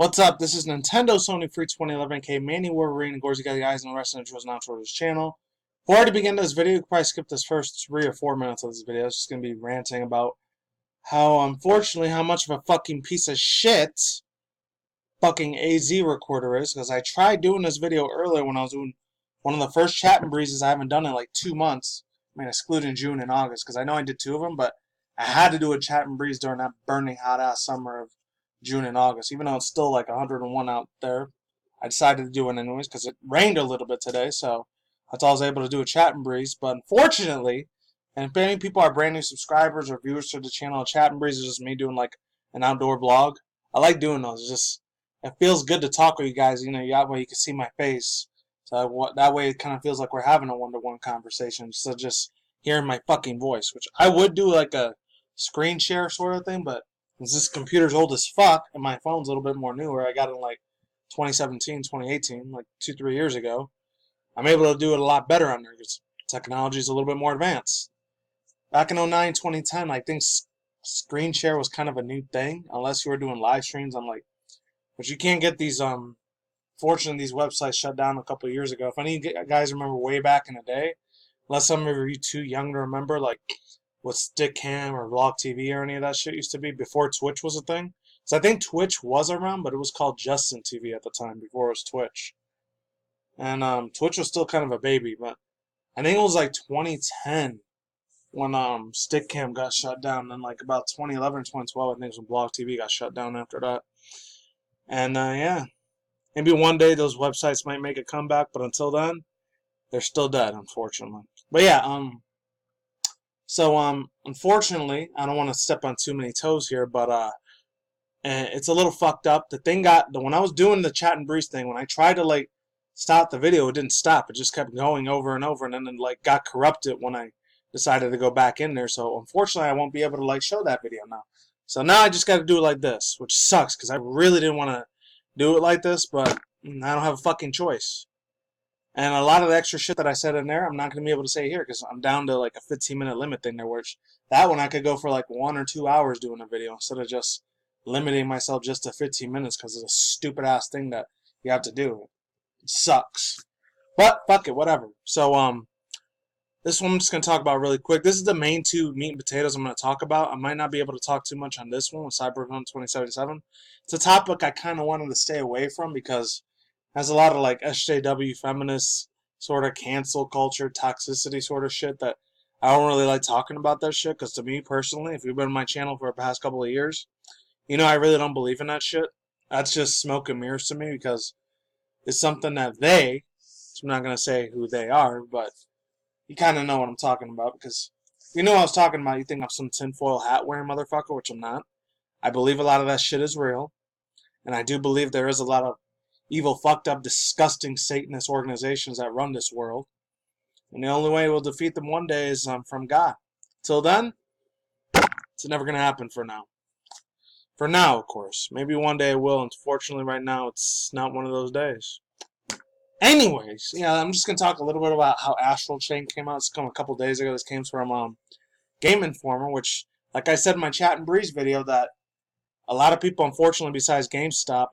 What's up? This is Nintendo Sony Free 2011K Manny Wolverine and Gorzy got the guys and the rest of the intros now toward his channel. Before I begin this video, you can probably skip this first 3 or 4 minutes of this video. It's just going to be ranting about how, unfortunately, how much of a fucking piece of shit fucking AZ recorder is. Because I tried doing this video earlier when I was doing one of the first chat and breezes. I haven't done in like 2 months. I mean, excluding June and August, because I know I did 2 of them, but I had to do a chat and breeze during that burning hot ass summer of June and August, even though it's still like 101 out there. I decided to do it anyways because it rained a little bit today, so that's all I was able to do a chat and breeze. But unfortunately, and if any people are brand new subscribers or viewers to the channel, chat and breeze is just me doing like an outdoor vlog. I like doing those. It feels good to talk with you guys. You know, that way you can see my face. So that way it kind of feels like we're having a one-to-one conversation instead of just hearing my fucking voice, which I would do like a screen share sort of thing, but since this computer's old as fuck and my phone's a little bit more newer, I got it in like 2017, 2018, like 2-3 years ago, I'm able to do it a lot better on there because technology is a little bit more advanced. Back in 09, 2010, I think screen share was kind of a new thing, unless you were doing live streams. I'm like, but you can't get these, fortunately these websites shut down a couple of years ago. If any of you guys remember way back in the day, unless some of you too young to remember, like what Stickcam or Vlog TV or any of that shit used to be before Twitch was a thing. So I think Twitch was around, but it was called Justin TV at the time before it was Twitch. And Twitch was still kind of a baby, but I think it was like 2010 when Stickcam got shut down. And like about 2011 or 2012, I think it was when Vlog TV got shut down after that. And yeah, maybe one day those websites might make a comeback, but until then, they're still dead, unfortunately. But yeah, So, unfortunately, I don't want to step on too many toes here, but, it's a little fucked up. When I was doing the chat and breeze thing, when I tried to, like, stop the video, it didn't stop. It just kept going over and over, and then, like, got corrupted when I decided to go back in there. So, unfortunately, I won't be able to, like, show that video now. So now I just got to do it like this, which sucks, because I really didn't want to do it like this, but I don't have a fucking choice. And a lot of the extra shit that I said in there, I'm not going to be able to say here because I'm down to like a 15-minute limit thing there, which that one I could go for like 1 or 2 hours doing a video instead of just limiting myself just to 15 minutes because it's a stupid-ass thing that you have to do. It sucks. But, fuck it, whatever. So, this one I'm just going to talk about really quick. This is the main 2 meat and potatoes I'm going to talk about. I might not be able to talk too much on this one with Cyberpunk2077. It's a topic I kind of wanted to stay away from because has a lot of like SJW feminist sort of cancel culture toxicity sort of shit that I don't really like talking about that shit because to me personally, if you've been on my channel for the past couple of years, you know I really don't believe in that shit. That's just smoke and mirrors to me because it's something that I'm not going to say who they are, but you kind of know what I'm talking about because if you know what I was talking about, you think I'm some tinfoil hat wearing motherfucker, which I'm not. I believe a lot of that shit is real, and I do believe there is a lot of evil, fucked up, disgusting Satanist organizations that run this world. And the only way we'll defeat them one day is from God. Till then, it's never going to happen for now. For now, of course. Maybe one day it will. Unfortunately, right now, it's not one of those days. Anyways, yeah, I'm just going to talk a little bit about how Astral Chain came out. It's come a couple days ago. This came from Game Informer, which, like I said in my Chat and Breeze video, that a lot of people, unfortunately, besides GameStop,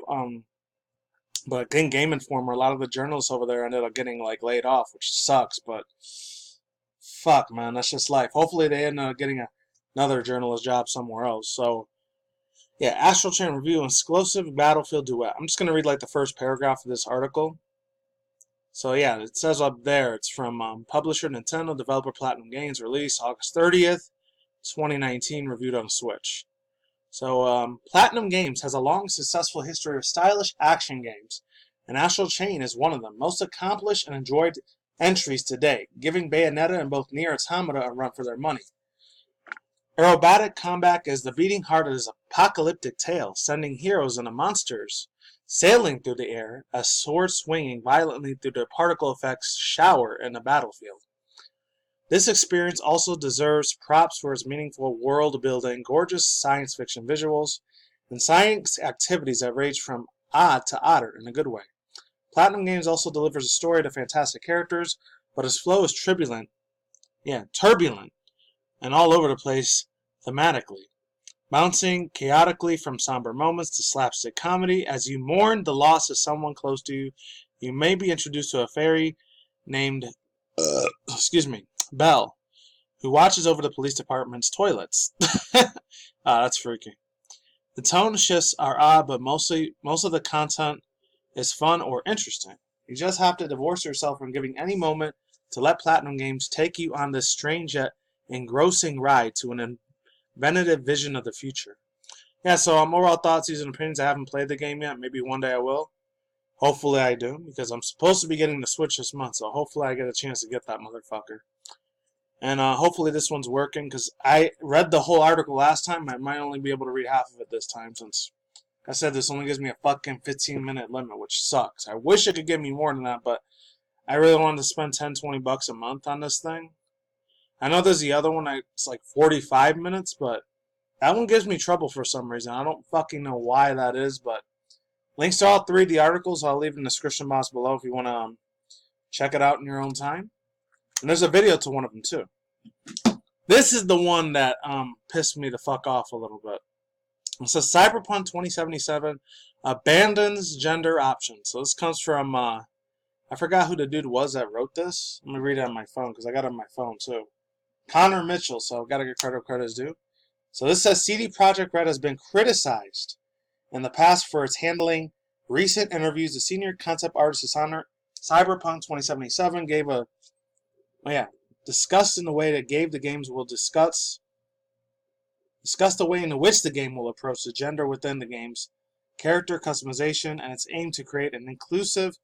but I think Game Informer, a lot of the journalists over there ended up getting like laid off, which sucks, but fuck, man, that's just life. Hopefully they end up getting another journalist job somewhere else. So, yeah, Astral Chain Review, exclusive Battlefield Duet. I'm just going to read like the first paragraph of this article. So, yeah, it says up there, it's from publisher Nintendo, developer Platinum Games, release August 30th, 2019, reviewed on Switch. So, Platinum Games has a long, successful history of stylish action games, and Astral Chain is one of them. Most accomplished and enjoyed entries to date, giving Bayonetta and both Nier Automata a run for their money. Aerobatic combat is the beating heart of this apocalyptic tale, sending heroes and monsters sailing through the air as swords swinging violently through the particle effects shower in the battlefield. This experience also deserves props for its meaningful world building, gorgeous science fiction visuals, and science activities that range from odd to odder in a good way. Platinum Games also delivers a story to fantastic characters, but its flow is turbulent, and all over the place thematically. bouncing chaotically from somber moments to slapstick comedy. As you mourn the loss of someone close to you, you may be introduced to a fairy named, Belle, who watches over the police department's toilets. That's freaky. The tone shifts are odd, but most of the content is fun or interesting. You just have to divorce yourself from giving any moment to let Platinum Games take you on this strange yet engrossing ride to an inventive vision of the future. Yeah, so overall thoughts, views, and opinions. I haven't played the game yet. Maybe one day I will. Hopefully I do, because I'm supposed to be getting the Switch this month, so hopefully I get a chance to get that motherfucker. And hopefully this one's working, because I read the whole article last time. I might only be able to read half of it this time, since, like I said, this only gives me a fucking 15-minute limit, which sucks. I wish it could give me more than that, but I really wanted to spend $10-20 a month on this thing. I know there's the other one, it's like 45 minutes, but that one gives me trouble for some reason. I don't fucking know why that is, but links to all three of the articles I'll leave in the description box below if you want to check it out in your own time. And there's a video to one of them too. This is the one that pissed me the fuck off a little bit. It says Cyberpunk2077 abandons gender options. So this comes from, I forgot who the dude was that wrote this. Let me read it on my phone because I got it on my phone too. Connor Mitchell, so I've got to give credit where credit is due. So this says CD Projekt Red has been criticized in the past for its handling recent interviews. The senior concept artist of Cyberpunk2077 discussed in the way that the games will discuss the way in which the game will approach the gender within the game's character customization and its aim to create an inclusive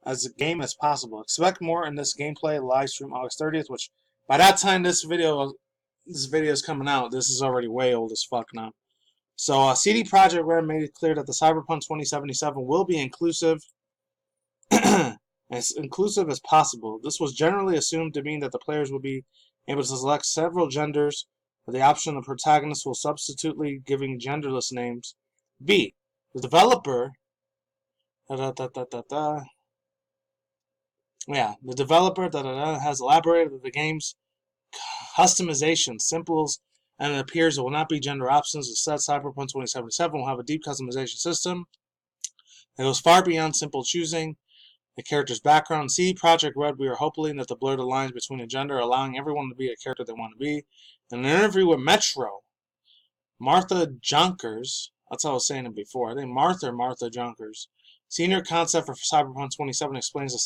as a game as possible. Expect more in this gameplay live stream August 30th, which by that time this video is coming out, this is already way old as fuck now. So CD Projekt Red made it clear that the Cyberpunk 2077 will be inclusive, as inclusive as possible. This was generally assumed to mean that the players will be able to select several genders, with the option the protagonist will substitutely giving genderless names. B. The developer has elaborated that the game's customization simples and it appears it will not be gender options. Instead, Cyberpunk 2077 will have a deep customization system that goes far beyond simple choosing the character's background. CD Projekt Red, we are hoping that the blur the lines between the gender, allowing everyone to be a character they want to be. In an interview with Metro, Martha Jonkers, that's how I was saying it before, I think Martha Jonkers, senior concept for Cyberpunk 27, explains the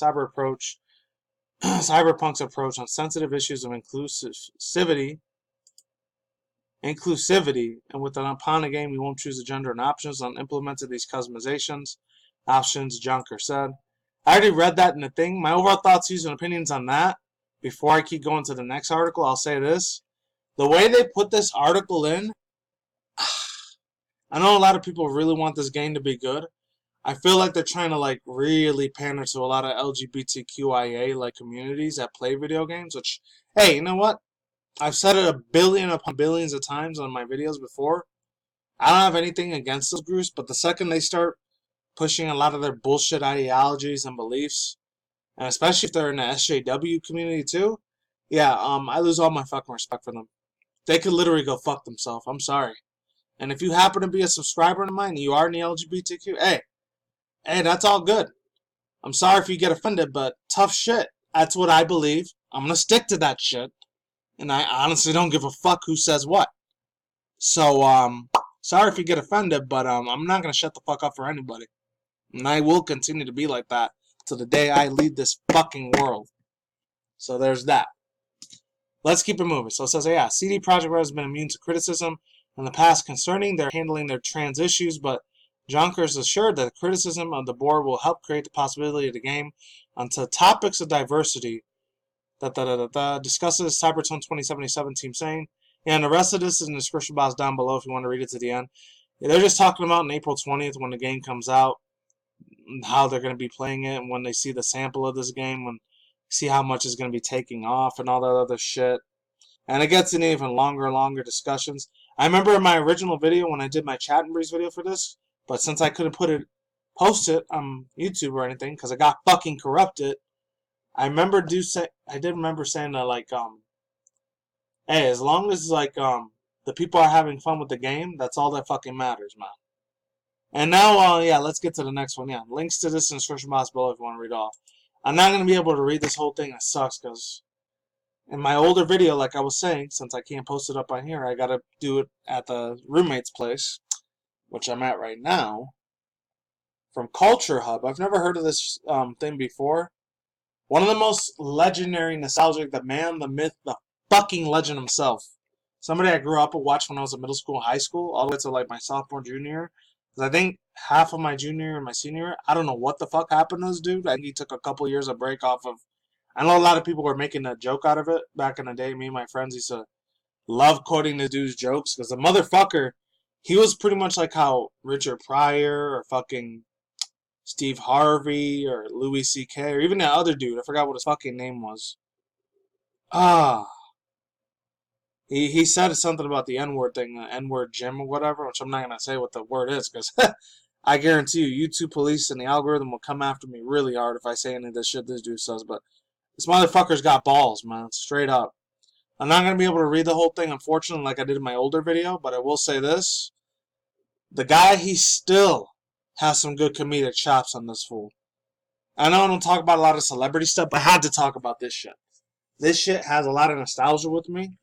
Cyberpunk's approach on sensitive issues of inclusivity, and with an upon a game, we won't choose the gender and options on implemented these customizations. Options, Junker said. I already read that in the thing. My overall thoughts, views, and opinions on that, before I keep going to the next article, I'll say this. The way they put this article in, I know a lot of people really want this game to be good. I feel like they're trying to like really pander to a lot of LGBTQIA like communities that play video games, which, hey, you know what? I've said it a billion upon billions of times on my videos before. I don't have anything against those groups, but the second they start pushing a lot of their bullshit ideologies and beliefs, and especially if they're in the SJW community too, yeah, I lose all my fucking respect for them. They could literally go fuck themselves. I'm sorry. And if you happen to be a subscriber of mine and you are in the LGBTQ, hey, that's all good. I'm sorry if you get offended, but tough shit. That's what I believe. I'm gonna stick to that shit. And I honestly don't give a fuck who says what. So, sorry if you get offended, but I'm not gonna shut the fuck up for anybody. And I will continue to be like that till the day I leave this fucking world. So there's that. Let's keep it moving. So it says, yeah, CD Projekt Red has been immune to criticism in the past concerning their handling their trans issues, but Jonkers assured that the criticism of the board will help create the possibility of the game onto topics of diversity. Discusses Cyberpunk 2077 team saying, yeah, and the rest of this is in the description box down below if you want to read it to the end. Yeah, they're just talking about on April 20th when the game comes out, how they're going to be playing it, and when they see the sample of this game, when see how much is going to be taking off and all that other shit. And it gets into even longer discussions. I remember in my original video when I did my chat and breeze video for this, but since I couldn't post it on YouTube or anything because I got fucking corrupted, I did remember saying that like hey, as long as like the people are having fun with the game. That's all that fucking matters, man. And now, yeah, let's get to the next one. Yeah, links to this in the description box below if you want to read off. I'm not going to be able to read this whole thing. It sucks because in my older video, like I was saying, since I can't post it up on here, I got to do it at the roommate's place, which I'm at right now, from Culture Hub. I've never heard of this thing before. One of the most legendary, nostalgic, the man, the myth, the fucking legend himself. Somebody I grew up with, watched when I was in middle school, high school, all the way to like my sophomore, junior. Because I think half of my junior and my senior, I don't know what the fuck happened to this dude. I think he took a couple years of break off of. I know a lot of people were making a joke out of it back in the day. Me and my friends used to love quoting the dude's jokes because the motherfucker, he was pretty much like how Richard Pryor or fucking Steve Harvey or Louis C.K. or even that other dude. I forgot what his fucking name was. He said something about the N-word thing, the N-word Jim or whatever, which I'm not going to say what the word is because I guarantee you, YouTube police and the algorithm will come after me really hard if I say any of this shit this dude says. But this motherfucker's got balls, man. Straight up. I'm not going to be able to read the whole thing, unfortunately, like I did in my older video, but I will say this. The guy, he still has some good comedic chops on this fool. I know I don't talk about a lot of celebrity stuff, but I had to talk about this shit. This shit has a lot of nostalgia with me.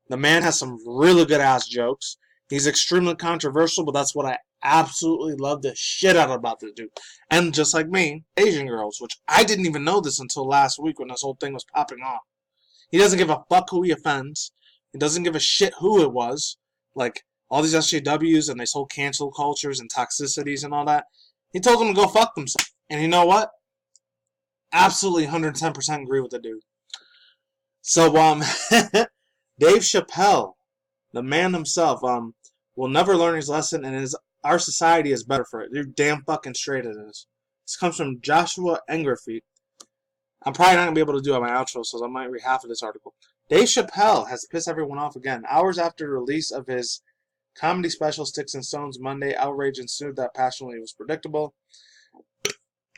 The man has some really good ass jokes. He's extremely controversial, but that's what I absolutely love the shit out about this dude. And just like me, Asian girls, which I didn't even know this until last week when this whole thing was popping off. He doesn't give a fuck who he offends. He doesn't give a shit who it was. Like, all these SJWs and this whole cancel cultures and toxicities and all that. He told them to go fuck themselves. And you know what? Absolutely 110% agree with the dude. So, Dave Chappelle, the man himself, will never learn his lesson, and our society is better for it. You're damn fucking straight it is. This comes from Joshua Engerfeet. I'm probably not going to be able to do it on my outro, so I might read half of this article. Dave Chappelle has pissed everyone off again. Hours after the release of his comedy special Sticks and Stones Monday, outrage ensued that passionately was predictable.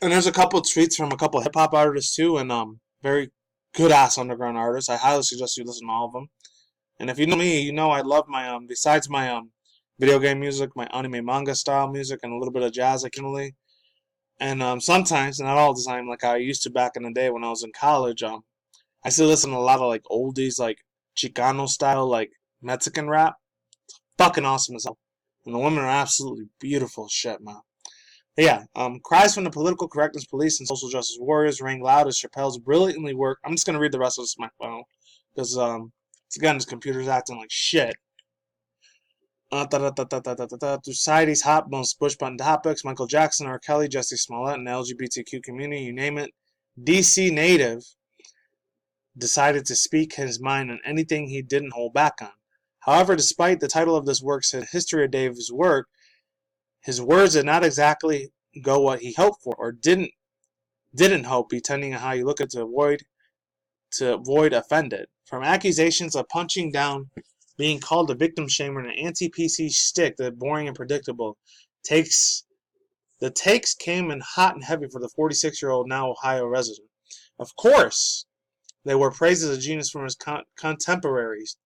And there's a couple of tweets from a couple of hip-hop artists, too, and very good-ass underground artists. I highly suggest you listen to all of them. And if you know me, you know I love my, besides my video game music, my anime manga style music, and a little bit of jazz occasionally. And sometimes, not all the time, like I used to back in the day when I was in college, I still listen to a lot of like oldies, like Chicano style, like Mexican rap. Fucking awesome as hell. And the women are absolutely beautiful shit, man. But yeah, cries from the political correctness police and social justice warriors rang loud as Chappelle's brilliantly work. I'm just gonna read the rest of this on my phone because again, this computer's acting like shit. Society's hot, most push-button topics: Michael Jackson, R. Kelly, Jussie Smollett, and the LGBTQ community, you name it. DC native decided to speak his mind on anything he didn't hold back on. However, despite the title of this work's history of Dave's work, his words did not exactly go what he hoped for, or didn't hope, depending on how you look at it, to avoid offended. From accusations of punching down, being called a victim shamer, and an anti-PC shtick that boring and predictable. The takes came in hot and heavy for the 46-year-old now Ohio resident. Of course, they were praised as a genius from his contemporaries,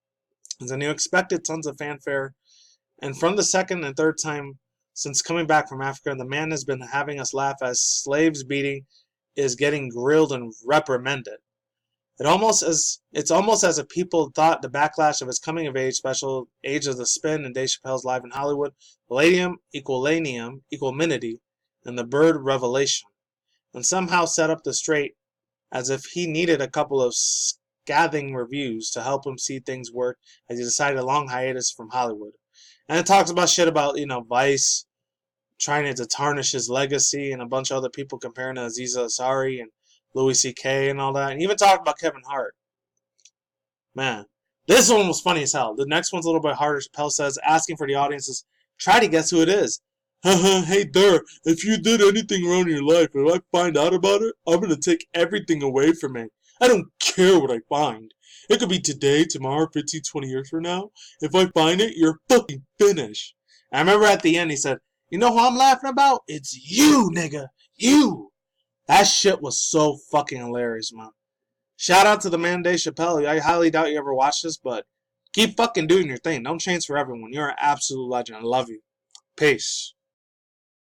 and he expected tons of fanfare. And from the second and third time since coming back from Africa, the man has been having us laugh as slaves beating is getting grilled and reprimanded. It's almost as if people thought the backlash of his coming of age special, Age of the Spin, and Dave Chappelle's Live in Hollywood, Palladium, Equalanium, Equalminity, and the Bird Revelation, and somehow set up the straight as if he needed a couple of scathing reviews to help him see things work as he decided a long hiatus from Hollywood. And it talks about shit about, Vice trying to tarnish his legacy and a bunch of other people comparing to Aziza Ansari and Louis C.K. and all that. And even talked about Kevin Hart. Man, this one was funny as hell. The next one's a little bit harder. Chappelle says, asking for the audiences, try to guess who it is. Hey there, if you did anything wrong in your life, if I find out about it, I'm going to take everything away from it. I don't care what I find. It could be today, tomorrow, 15, 20 years from now. If I find it, you're fucking finished. And I remember at the end he said, you know who I'm laughing about? It's you, nigga. You. That shit was so fucking hilarious, man. Shout out to the man Dave Chappelle. I highly doubt you ever watched this, but Keep fucking doing your thing. Don't change for everyone. You're an absolute legend. I love you. Peace.